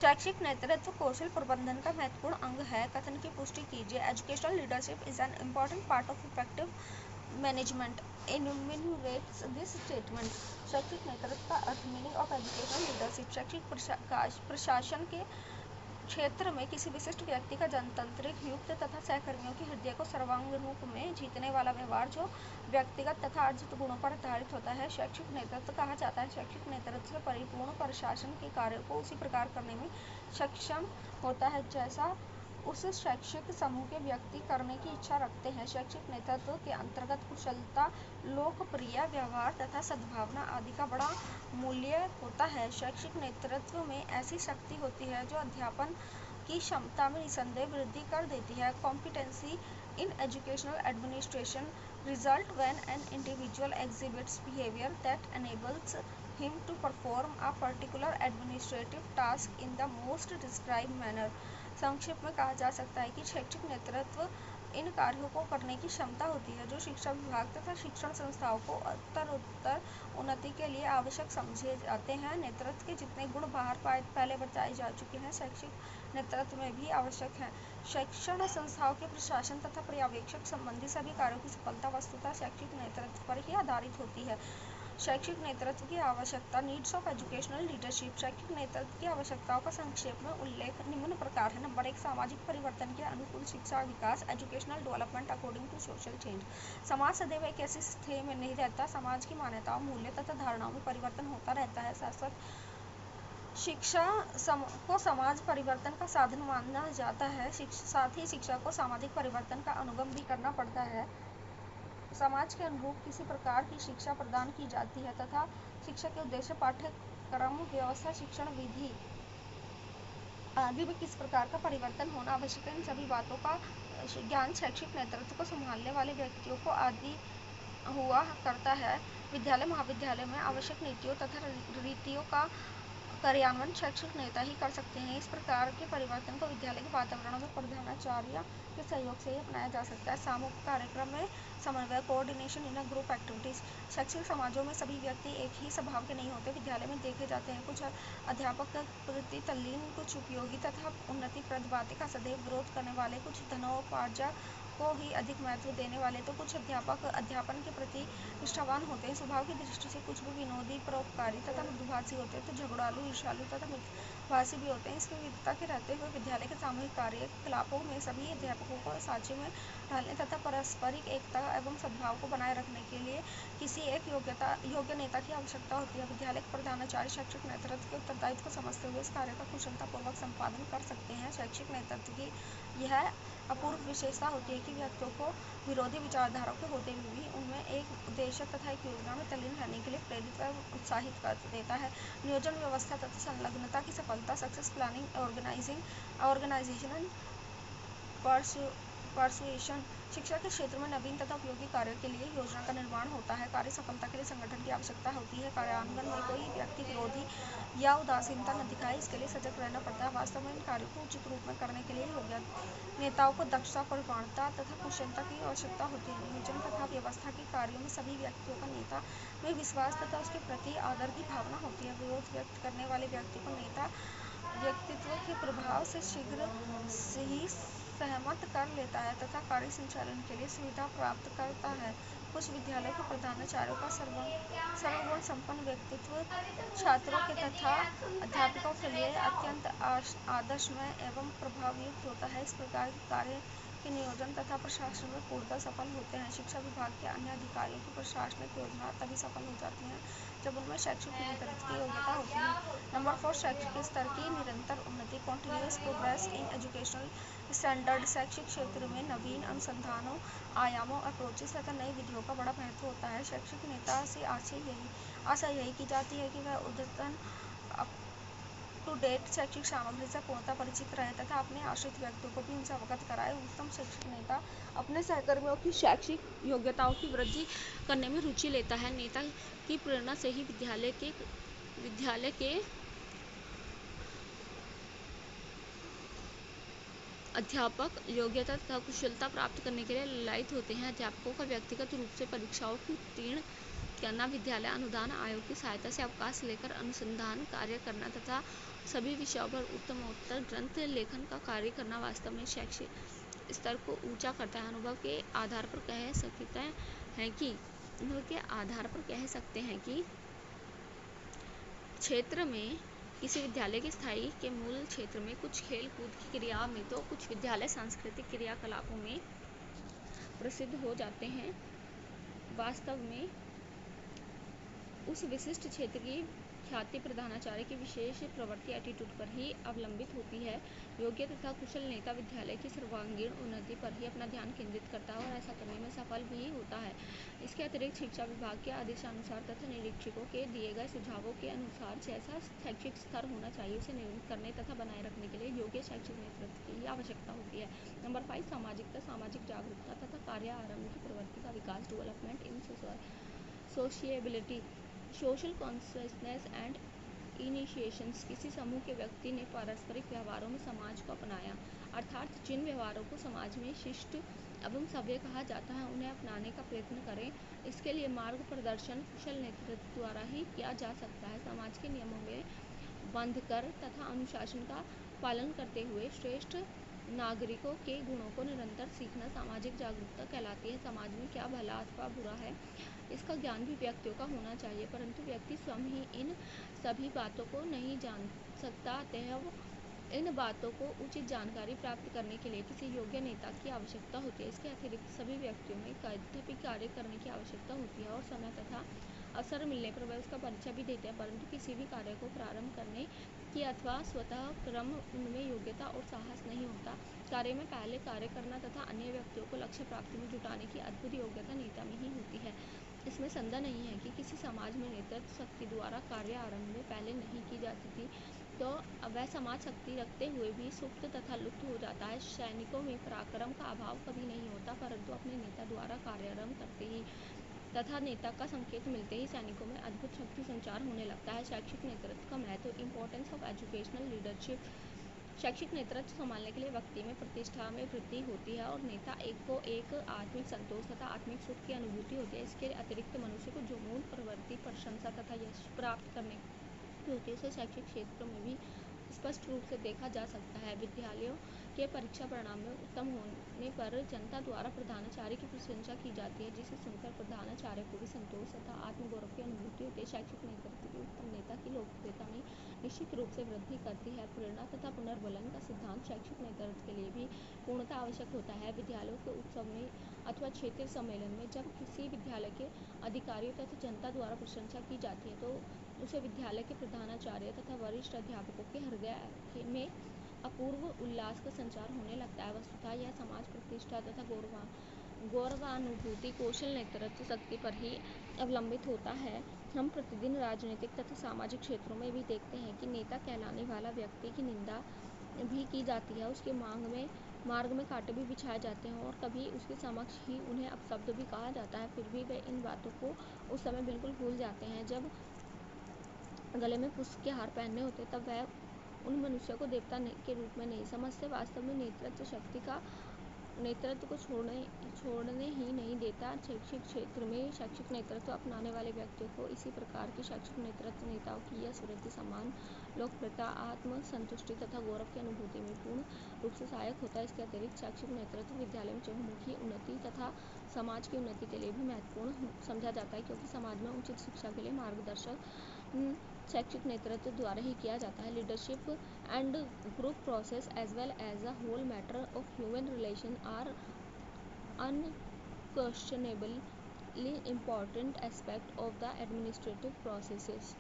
शैक्षिक नेतृत्व कौशल प्रबंधन का महत्वपूर्ण अंग है। कथन की पुष्टि कीजिए। Educational leadership is an important part of effective management. Enumerates this statement. शैक्षिक नेतृत्व का अर्थ। Meaning of educational leadership. शैक्षिक प्रशासन के क्षेत्र में किसी विशिष्ट व्यक्ति का जनतांत्रिक युक्त तथा सहकर्मियों के हृदय को सर्वांग रूप में जीतने वाला व्यवहार जो व्यक्तिगत तथा अर्जित गुणों पर आधारित होता है शैक्षिक नेतृत्व कहा जाता है। शैक्षिक नेतृत्व से परिपूर्ण प्रशासन के कार्य को उसी प्रकार करने में सक्षम होता है जैसा उस शैक्षिक समूह के व्यक्ति करने की इच्छा रखते हैं। शैक्षिक नेतृत्व के अंतर्गत कुशलता, लोकप्रिय व्यवहार तथा सद्भावना आदि का बड़ा मूल्य होता है। शैक्षिक नेतृत्व में ऐसी शक्ति होती है जो अध्यापन की क्षमता में निसंदेह वृद्धि कर देती है। Competency in educational administration result when an individual exhibits behaviour that enables him to perform a particular administrative task in the most described manner। संक्षेप में कहा जा सकता है कि शैक्षिक नेतृत्व इन कार्यों को करने की क्षमता होती है जो शिक्षा विभाग तथा शिक्षण संस्थाओं को उत्तरोत्तर उन्नति के लिए आवश्यक समझे जाते हैं। नेतृत्व के जितने गुण बाहर पहले बताए जा चुके हैं शैक्षिक नेतृत्व में भी आवश्यक हैं। शिक्षण संस्थाओं के प्रशासन तथा पर्यवेक्षक संबंधी सभी कार्यों की सफलता वस्तुतः शैक्षिक नेतृत्व पर ही आधारित होती है। शैक्षिक नेतृत्व की आवश्यकता। Needs of educational leadership. शैक्षिक नेतृत्व की आवश्यकताओं का संक्षेप में उल्लेख निम्न प्रकार है। नंबर 1, सामाजिक परिवर्तन के अनुकूल शिक्षा विकास। Educational development according to social change. समाज सदैव एक ऐसी स्थिति में नहीं रहता। समाज की मान्यताओं, मूल्य तथा धारणाओं में परिवर्तन होता रहता है। साथ साथ शिक्षा को समाज परिवर्तन का साधन माना जाता है। साथ ही शिक्षा को सामाजिक परिवर्तन का अनुगम भी करना पड़ता है। समाज के अनुरूप किसी प्रकार की शिक्षा प्रदान की जाती है तथा शिक्षा के उद्देश्य, पाठ्यक्रम व्यवस्था, शिक्षण विधि आदि में किस प्रकार का परिवर्तन होना आवश्यक है, इन सभी बातों का ज्ञान शैक्षिक नेतृत्व को संभालने वाले व्यक्तियों को आदि हुआ करता है। विद्यालय महाविद्यालय में आवश्यक नीतियों तथा रीतियों का कार्यान्वयन शैक्षिक नेता ही कर सकते हैं। इस प्रकार के परिवर्तन को विद्यालय के वातावरण में प्रधानाचार्य के सहयोग से ही अपनाया जा सकता है। सामूहिक कार्यक्रम में समन्वय, कोऑर्डिनेशन इन ग्रुप एक्टिविटीज। शैक्षिक समाजों में सभी व्यक्ति एक ही स्वभाव के नहीं होते। विद्यालय में देखे जाते हैं कुछ अध्यापक प्रति तल्लीन, कुछ उपयोगी तथा उन्नतिप्रद बातें का सदैव विरोध करने वाले, कुछ धनोपार्जन को ही अधिक महत्व देने वाले, तो कुछ अध्यापक अध्यापन के प्रति निष्ठावान होते हैं। स्वभाव की दृष्टि से कुछ भी विनोदी, परोपकारी तथा मृदुभाषी होते हैं, तो झगड़ालू, ईर्ष्यालु तथा मितभाषी भी होते हैं। इसकी विविधता के रहते हुए विद्यालय के सामूहिक कार्यकलापों में सभी अध्यापकों को साझे में ढालने तथा पारस्परिक एकता एवं सद्भाव को बनाए रखने के लिए किसी एक योग्य नेता की आवश्यकता होती है। विद्यालय के प्रधानाचार्य शैक्षिक नेतृत्व के उत्तरदायित्व को समझते हुए इस कार्य का कुशलतापूर्वक संपादन कर सकते हैं। शैक्षिक नेतृत्व की यह अपूर्व विशेषता होती है कि व्यक्तियों को विरोधी विचारधारा के होते हुए भी उनमें एक उद्देश्य तथा एक योजना में तल्लीन रहने के लिए प्रेरित व उत्साहित कर देता है। नियोजन व्यवस्था तथा संलग्नता की सफलता। Success planning, organisation and persuasion. शिक्षा के क्षेत्र में नवीन तथा उपयोगी कार्यों के लिए योजना का निर्माण होता है। कार्य सफलता के लिए संगठन की आवश्यकता होती है। कार्यान्वयन में कोई व्यक्ति विरोधी या उदासीनता न दिखाए, इसके लिए सजग रहना पड़ता है। वास्तव में इन कार्यों को उचित रूप में करने के लिए योग्य नेताओं को दक्षता, परिपक्वता तथा कुशलता की आवश्यकता होती है। नियोजन तथा व्यवस्था के कार्यों में सभी व्यक्तियों का नेता में विश्वास तथा उसके प्रति आदर की भावना होती है। विरोध व्यक्त करने वाले व्यक्ति को नेता व्यक्तित्व के प्रभाव से शीघ्र ही सहमत कर लेता है तथा कार्य संचालन के लिए सुविधा प्राप्त करता है। कुछ विद्यालयों के प्रधानाचार्यों का सर्वगुण संपन्न व्यक्तित्व छात्रों के तथा अध्यापकों के लिए अत्यंत आदर्शमय एवं प्रभावयुक्त होता है। इस प्रकार के कार्य के नियोजन तथा प्रशासन में पूर्णतः सफल होते हैं। शिक्षा विभाग के अन्य अधिकारियों की प्रशासनिक योजना तभी सफल हो जाती है जब उनमें शैक्षिक नेतृत्व की योग्यता होती है। नंबर 4, शैक्षिक स्तर की निरंतर उन्नति। Continuous progress in educational standard. शैक्षिक क्षेत्र में नवीन अनुसंधानों, आयामों, अप्रोचेस तथा नई विधियों का बड़ा महत्व होता है। शैक्षिक नेता से आशा यही की जाती है कि वह उद्यतन टू डेट शैक्षिक सामग्री से पूर्णतः परिचित रहे तथा अपने आश्रित व्यक्तियों को भी उनसे अवगत कराए। उत्तम शैक्षिक नेता अपने सहकर्मियों की शैक्षिक योग्यताओं की वृद्धि करने में रुचि लेता है। नेता की प्रेरणा से ही विद्यालय के अध्यापक योग्यता तथा कुशलता प्राप्त करने के लिए ललायित होते हैं। अध्यापकों का व्यक्तिगत रूप से परीक्षाओं की उत्तीर्ण करना, विद्यालय अनुदान आयोग की सहायता से अवकाश लेकर अनुसंधान कार्य करना तथा सभी विषयों पर उत्तरोत्तर ग्रंथ लेखन का कार्य करना वास्तव में शैक्षिक स्तर को ऊंचा करता है। अनुभव के आधार पर कह सकते हैं कि क्षेत्र में किसी विद्यालय के स्थायी के मूल क्षेत्र में कुछ खेल कूद की क्रिया में तो कुछ विद्यालय सांस्कृतिक क्रियाकलापों में प्रसिद्ध हो जाते हैं। वास्तव में उस विशिष्ट क्षेत्र की ख्याति प्रधानाचार्य की विशेष प्रवृत्ति एटीट्यूड पर ही अवलंबित होती है। योग्य तथा कुशल नेता विद्यालय की सर्वांगीण उन्नति पर ही अपना ध्यान केंद्रित करता है और ऐसा करने में सफल भी होता है। इसके अतिरिक्त शिक्षा विभाग के आदेशानुसार तथा निरीक्षकों के दिए गए सुझावों के अनुसार जैसा शैक्षिक स्तर होना चाहिए उसे निर्मित करने तथा बनाए रखने के लिए योग्य शैक्षिक नेतृत्व की आवश्यकता होती है। नंबर 5, सामाजिकता, सामाजिक जागरूकता तथा कार्य आरंभ की प्रवृत्ति का विकास, development in sociability, social consciousness and initiations. किसी समूह के व्यक्ति ने पारस्परिक व्यवहारों में समाज को अपनाया, अर्थात जिन व्यवहारों को समाज में शिष्ट एवं सभ्य कहा जाता है उन्हें अपनाने का प्रयत्न करें। इसके लिए मार्ग प्रदर्शन कुशल नेतृत्व द्वारा ही किया जा सकता है। समाज के नियमों में बंधकर तथा अनुशासन का पालन करते हुए श्रेष्ठ नागरिकों के गुणों को निरंतर सीखना सामाजिक जागरूकता कहलाती है। समाज में क्या भला अथवा बुरा है इसका ज्ञान भी व्यक्तियों का होना चाहिए, परंतु व्यक्ति स्वयं ही इन सभी बातों को नहीं जान सकता, अतएव इन बातों को उचित जानकारी प्राप्त करने के लिए किसी योग्य नेता की आवश्यकता होती है। इसके अतिरिक्त सभी व्यक्तियों में यद्यपि कार्य करने की आवश्यकता होती है और समय तथा अवसर मिलने पर वह उसका परिचय भी देते हैं, परंतु किसी भी कार्य को प्रारंभ करने की अथवा स्वतः क्रम उनमें योग्यता और साहस नहीं होता। कार्य में पहले कार्य करना तथा अन्य व्यक्तियों को लक्ष्य प्राप्ति में जुटाने की अद्भुत योग्यता नेता में ही होती है। इसमें संदेह नहीं है कि किसी समाज में नेतृत्व शक्ति द्वारा कार्य आरंभ में पहले नहीं की जाती थी तो वह समाज शक्ति रखते हुए भी सुप्त तथा लुप्त हो जाता है। सैनिकों में पराक्रम का अभाव कभी नहीं होता, परंतु अपने नेता द्वारा कार्यारंभ करते ही तथा नेता का संकेत मिलते ही सैनिकों में अद्भुत शक्ति संचार होने लगता है। शैक्षिक नेतृत्व का महत्व, इम्पोर्टेंस ऑफ एजुकेशनल लीडरशिप। शैक्षिक नेतृत्व संभालने के लिए व्यक्ति में प्रतिष्ठा में वृद्धि होती है और नेता को एक आत्मिक संतोष तथा आत्मिक सुख की अनुभूति होती है। इसके अतिरिक्त मनुष्य को जो मूल प्रवृत्ति प्रशंसा तथा यश प्राप्त करने की होती है उसे शैक्षिक क्षेत्र में भी स्पष्ट रूप से देखा जा सकता है। विद्यालयों के परीक्षा परिणाम में उत्तम होने पर जनता द्वारा प्रधानाचार्य की प्रशंसा की जाती है, जिसे सुनकर प्रधानाचार्य को भी संतोष तथा आत्मगौरव की अनुभूति होती है। शैक्षिक नेतृत्व की उत्तम नेता की लोकप्रियता में निश्चित रूप से वृद्धि करती है। प्रेरणा तथा पुनर्बलन का सिद्धांत शैक्षिक नेतृत्व के लिए भी पूर्णतः आवश्यक होता है। विद्यालयों के उत्सव में अथवा क्षेत्रीय सम्मेलन में जब किसी विद्यालय के अधिकारियों तथा जनता द्वारा प्रशंसा की जाती है तो उसे विद्यालय के प्रधानाचार्य तथा वरिष्ठ अध्यापकों के हृदय में अपूर्व उल्लास का संचार होने लगता है। वस्तुतः यह समाज प्रतिष्ठा तथा गौरवानुभूति कौशल नेतृत्व शक्ति पर ही अवलंबित होता है। हम प्रतिदिन राजनीतिक तथा सामाजिक क्षेत्रों में भी देखते हैं कि नेता कहलाने वाला व्यक्ति की निंदा भी की जाती है, उसके मार्ग में कांटे भी बिछाए जाते हैं और कभी उसके समक्ष ही उन्हें अपशब्द भी कहा जाता है। फिर भी वे इन बातों को उस समय बिल्कुल भूल जाते हैं जब गले में पुष्प के हार पहनने होते, तब वह उन मनुष्यों को देवता के रूप में नहीं समझते। वास्तव में नेतृत्व शक्ति का नेतृत्व को छोड़ने ही नहीं देता। शैक्षिक क्षेत्र में शैक्षिक नेतृत्व अपनाने वाले व्यक्तियों को इसी प्रकार के शैक्षिक नेतृत्व नेताओं की यश वृद्धि, सम्मान, लोकप्रियता, आत्म संतुष्टि तथा गौरव की अनुभूति में पूर्ण रूप से सहायक होता है। इसके अतिरिक्त शैक्षिक नेतृत्व विद्यालय में चहुमुखी उन्नति तथा समाज की उन्नति के लिए भी महत्वपूर्ण समझा जाता है, क्योंकि समाज में उचित शिक्षा के लिए मार्गदर्शन शैक्षिक नेतृत्व द्वारा ही किया जाता है। Leadership and group process as well as the whole matter of human relation are unquestionably important aspect of the administrative processes.